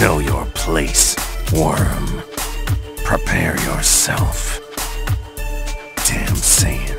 Know your place, worm. Prepare yourself. Damn Saiyan.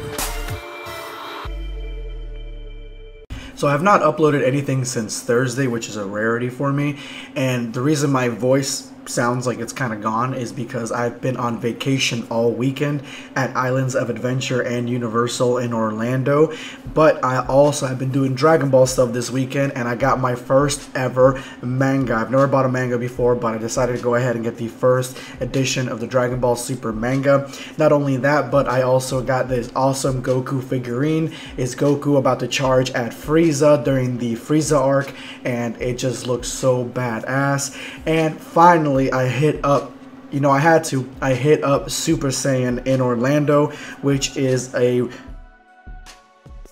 So I have not uploaded anything since Thursday, which is a rarity for me, and the reason my voice sounds like it's kind of gone is because I've been on vacation all weekend at Islands of Adventure and Universal in Orlando, but I also have been doing Dragon Ball stuff this weekend, and I got my first ever manga. I've never bought a manga before, but I decided to go ahead and get the first edition of the Dragon Ball Super manga. Not only that, but I also got this awesome Goku figurine. It's Goku about to charge at Frieza during the Frieza arc, and it just looks so badass. And finally, I hit up, I hit up Super Saiyan in Orlando, which is a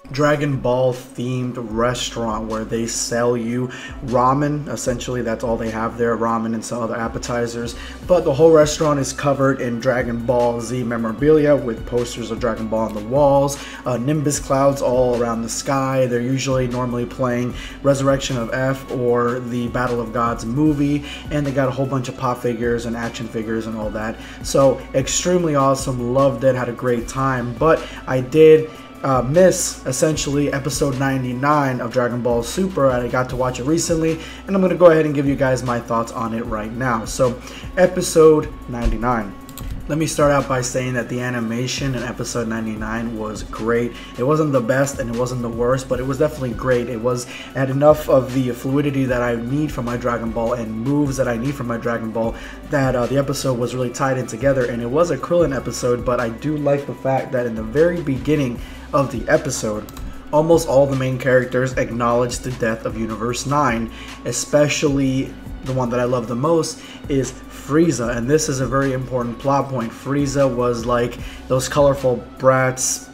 Dragon Ball themed restaurant where they sell you ramen. Essentially, that's all they have there, ramen and some other appetizers. But the whole restaurant is covered in Dragon Ball Z memorabilia with posters of Dragon Ball on the walls, Nimbus clouds all around the sky. They're usually normally playing Resurrection of F or the Battle of Gods movie, and they got a whole bunch of pop figures and action figures and all that. So extremely awesome, loved it, had a great time. But I did miss essentially episode 99 of Dragon Ball Super, and I got to watch it recently, and I'm going to go ahead and give you guys my thoughts on it right now. So episode 99. Let me start out by saying that the animation in episode 99 was great. It wasn't the best and it wasn't the worst, but it was definitely great. It had enough of the fluidity that I need from my Dragon Ball and moves that I need from my Dragon Ball that the episode was really tied in together, and it was a Krillin episode, but I do like the fact that in the very beginning of the episode, almost all the main characters acknowledged the death of Universe 9, especially the one that I love the most is Frieza, and this is a very important plot point. Frieza was like those colorful brats.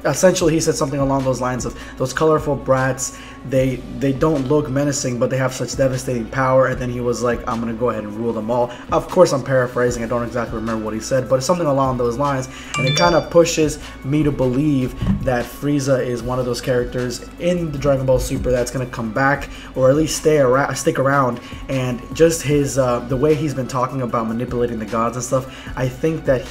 Essentially, he said something along those lines of those colorful brats, they don't look menacing, but they have such devastating power. And then he was like, I'm gonna go ahead and rule them all. Of course, I'm paraphrasing, I don't exactly remember what he said, but it's something along those lines, and it kind of pushes me to believe that Frieza is one of those characters in the Dragon Ball Super that's gonna come back, or at least stick around. And just his the way he's been talking about manipulating the gods and stuff, I think that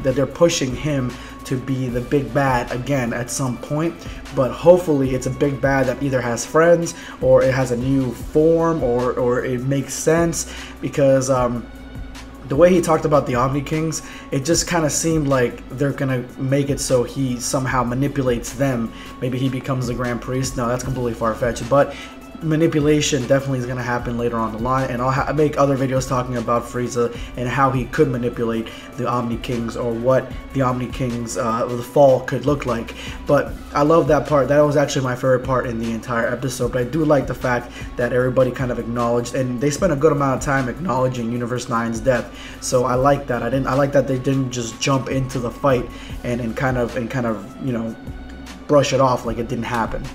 they're pushing him to be the big bad again at some point. But hopefully it's a big bad that either has friends, or it has a new form, or it makes sense, because the way he talked about the Omni Kings, it just kind of seemed like they're gonna make it so he somehow manipulates them. Maybe he becomes the Grand Priest. No, that's completely far-fetched, but manipulation definitely is going to happen later on the line, and I'll make other videos talking about Frieza and how he could manipulate the Omni Kings, or what the Omni Kings the fall could look like. But I love that part. That was actually my favorite part in the entire episode. But I do like the fact that everybody kind of acknowledged, and they spent a good amount of time acknowledging Universe 9's death. So I like that. I like that they didn't just jump into the fight and kind of brush it off like it didn't happen.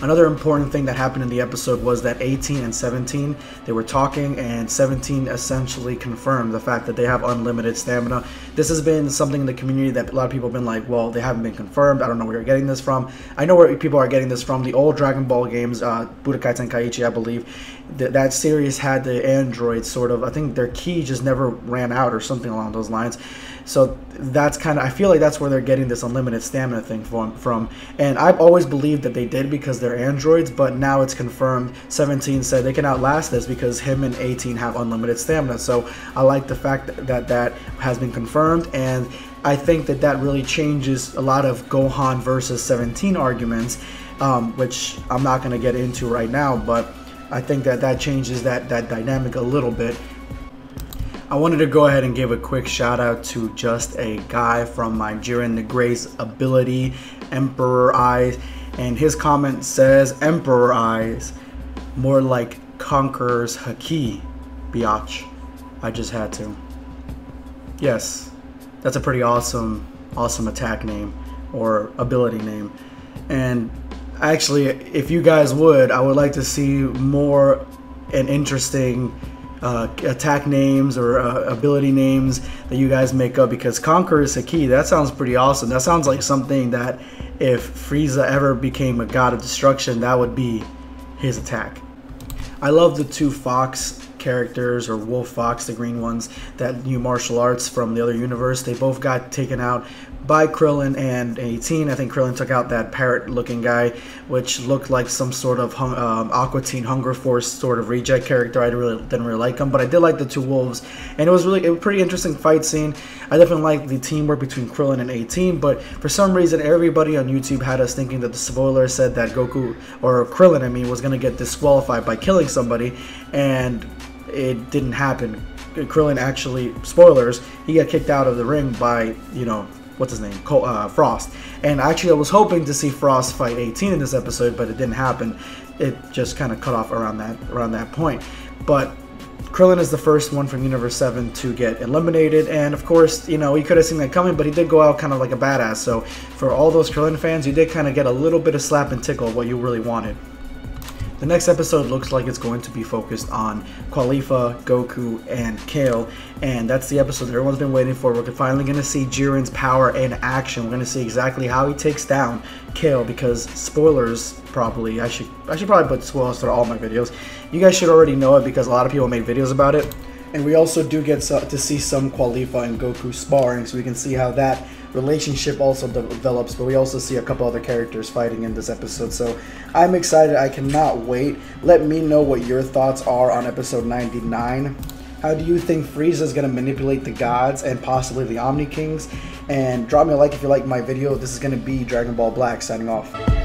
Another important thing that happened in the episode was that 18 and 17, they were talking, and 17 essentially confirmed the fact that they have unlimited stamina. This has been something in the community that a lot of people have been like, well, they haven't been confirmed. I don't know where you're getting this from. I know where people are getting this from. The old Dragon Ball games, Budokai Tenkaichi, I believe, that series had the androids sort of, I think their ki just never ran out or something along those lines. So that's kind of, I feel like that's where they're getting this unlimited stamina thing from. And I've always believed that they did because they're androids, but now it's confirmed. 17 said they can outlast this because him and 18 have unlimited stamina. So I like the fact that has been confirmed, and I think that really changes a lot of Gohan versus 17 arguments, which I'm not going to get into right now, but I think that changes that dynamic a little bit. I wanted to go ahead and give a quick shout out to just a guy from my Jiren the Grey's ability, Emperor Eyes, and his comment says, Emperor Eyes, more like Conqueror's Haki, biatch. I just had to. Yes, that's a pretty awesome attack name, or ability name. And actually, if you guys would, I would like to see more and interesting attack names or ability names that you guys make up, because Conqueror's Haki, that sounds pretty awesome. That sounds like something that if Frieza ever became a god of destruction, that would be his attack. I love the two fox characters, or Wolf Fox, the green ones, that knew martial arts from the other universe. They both got taken out by Krillin and 18. I think Krillin took out that parrot-looking guy, which looked like some sort of Aqua Teen Hunger Force sort of reject character. I didn't really like him, but I did like the two wolves, and it was a pretty interesting fight scene. I definitely liked the teamwork between Krillin and 18, but for some reason, everybody on YouTube had us thinking that the spoiler said that Goku, or Krillin, I mean, was going to get disqualified by killing somebody, and it didn't happen. Krillin actually, spoilers, he got kicked out of the ring by, you know, what's his name, Frost. And actually I was hoping to see Frost fight 18 in this episode, but it didn't happen. It just kind of cut off around that point. But Krillin is the first one from Universe 7 to get eliminated, and of course, you know, he could have seen that coming, but he did go out kind of like a badass. So for all those Krillin fans, you did kind of get a little bit of slap and tickle of what you really wanted. The next episode looks like it's going to be focused on Caulifla, Goku, and Kale, and that's the episode that everyone's been waiting for. We're finally going to see Jiren's power in action. We're going to see exactly how he takes down Kale, because spoilers, probably, I should probably put spoilers to all my videos. You guys should already know it because a lot of people made videos about it. And we also do get to see some Caulifla and Goku sparring, so we can see how that relationship also develops, but we also see a couple other characters fighting in this episode, so I'm excited. I cannot wait. Let me know what your thoughts are on episode 99. How do you think Frieza is going to manipulate the gods and possibly the Omni Kings? And drop me a like if you like my video. This is going to be Dragon Ball Black signing off.